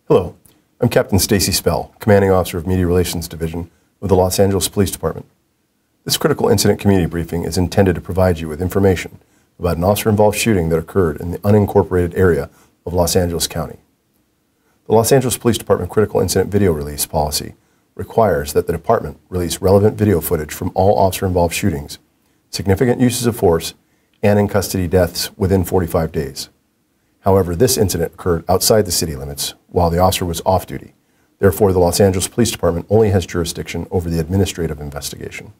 Hello, I'm Captain Stacy Spell, Commanding Officer of Media Relations Division with the Los Angeles Police Department. This critical incident community briefing is intended to provide you with information about an officer-involved shooting that occurred in the unincorporated area of Los Angeles County. The Los Angeles Police Department Critical Incident Video Release Policy requires that the department release relevant video footage from all officer-involved shootings, significant uses of force, and in custody deaths within 45 days. However, this incident occurred outside the city limits while the officer was off duty. Therefore, the Los Angeles Police Department only has jurisdiction over the administrative investigation.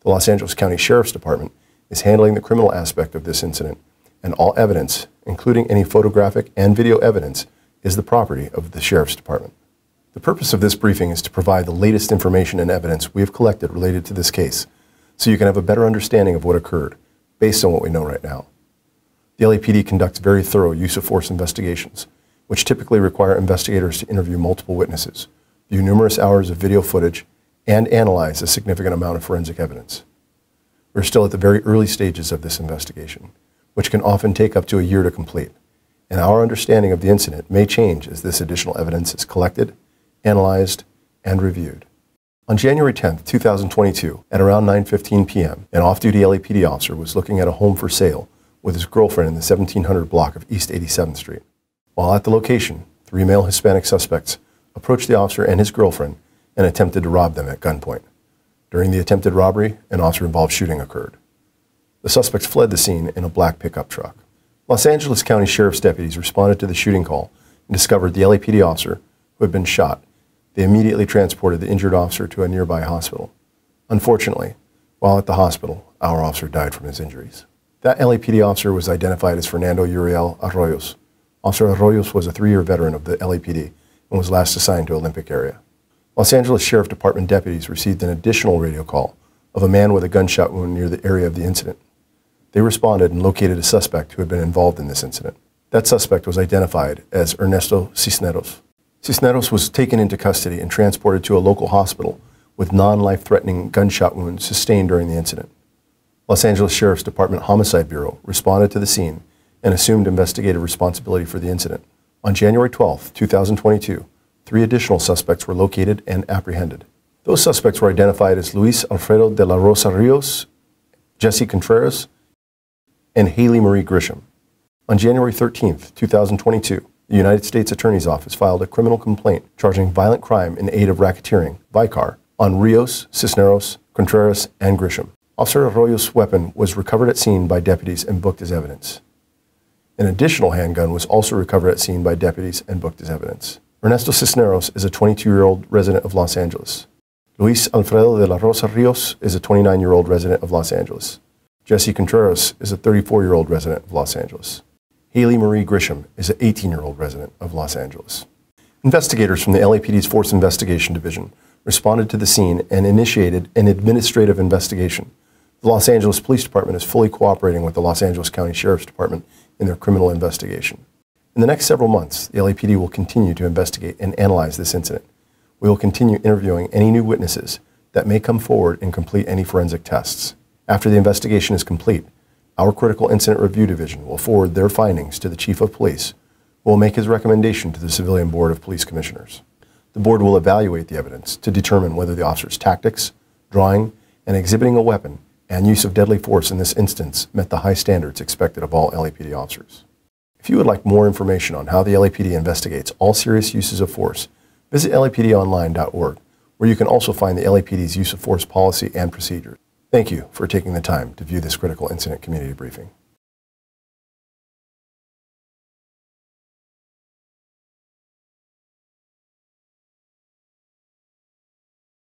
The Los Angeles County Sheriff's Department is handling the criminal aspect of this incident, and all evidence, including any photographic and video evidence, is the property of the Sheriff's Department. The purpose of this briefing is to provide the latest information and evidence we have collected related to this case, so you can have a better understanding of what occurred based on what we know right now. The LAPD conducts very thorough use of force investigations, which typically require investigators to interview multiple witnesses, view numerous hours of video footage, and analyze a significant amount of forensic evidence. We're still at the very early stages of this investigation, which can often take up to a year to complete, and our understanding of the incident may change as this additional evidence is collected, analyzed, and reviewed. On January 10, 2022, at around 9:15 p.m., an off-duty LAPD officer was looking at a home for sale with his girlfriend in the 1700 block of East 87th Street. While at the location, 3 male Hispanic suspects approached the officer and his girlfriend and attempted to rob them at gunpoint. During the attempted robbery, an officer-involved shooting occurred. The suspects fled the scene in a black pickup truck. Los Angeles County Sheriff's deputies responded to the shooting call and discovered the LAPD officer who had been shot. They immediately transported the injured officer to a nearby hospital. Unfortunately, while at the hospital, our officer died from his injuries. That LAPD officer was identified as Fernando Uriel Arroyos. Officer Arroyos was a 3-year veteran of the LAPD and was last assigned to Olympic area. Los Angeles Sheriff Department deputies received an additional radio call of a man with a gunshot wound near the area of the incident. They responded and located a suspect who had been involved in this incident. That suspect was identified as Ernesto Cisneros. Cisneros was taken into custody and transported to a local hospital with non-life-threatening gunshot wounds sustained during the incident. Los Angeles Sheriff's Department Homicide Bureau responded to the scene and assumed investigative responsibility for the incident. On January 12, 2022, 3 additional suspects were located and apprehended. Those suspects were identified as Luis Alfredo de la Rosa Rios, Jesse Contreras, and Haley Marie Grisham. On January 13, 2022, the United States Attorney's Office filed a criminal complaint charging violent crime in aid of racketeering, VICAR, on Rios, Cisneros, Contreras, and Grisham. Officer Arroyo's weapon was recovered at scene by deputies and booked as evidence. An additional handgun was also recovered at scene by deputies and booked as evidence. Ernesto Cisneros is a 22-year-old resident of Los Angeles. Luis Alfredo de la Rosa Rios is a 29-year-old resident of Los Angeles. Jesse Contreras is a 34-year-old resident of Los Angeles. Haley Marie Grisham is an 18-year-old resident of Los Angeles. Investigators from the LAPD's Force Investigation Division responded to the scene and initiated an administrative investigation. The Los Angeles Police Department is fully cooperating with the Los Angeles County Sheriff's Department in their criminal investigation. In the next several months, the LAPD will continue to investigate and analyze this incident. We will continue interviewing any new witnesses that may come forward and complete any forensic tests. After the investigation is complete, our Critical Incident Review Division will forward their findings to the Chief of Police, who will make his recommendation to the Civilian Board of Police Commissioners. The board will evaluate the evidence to determine whether the officer's tactics, drawing, and exhibiting a weapon and use of deadly force in this instance met the high standards expected of all LAPD officers. If you would like more information on how the LAPD investigates all serious uses of force, visit lapdonline.org, where you can also find the LAPD's use of force policy and procedures. Thank you for taking the time to view this critical incident community briefing.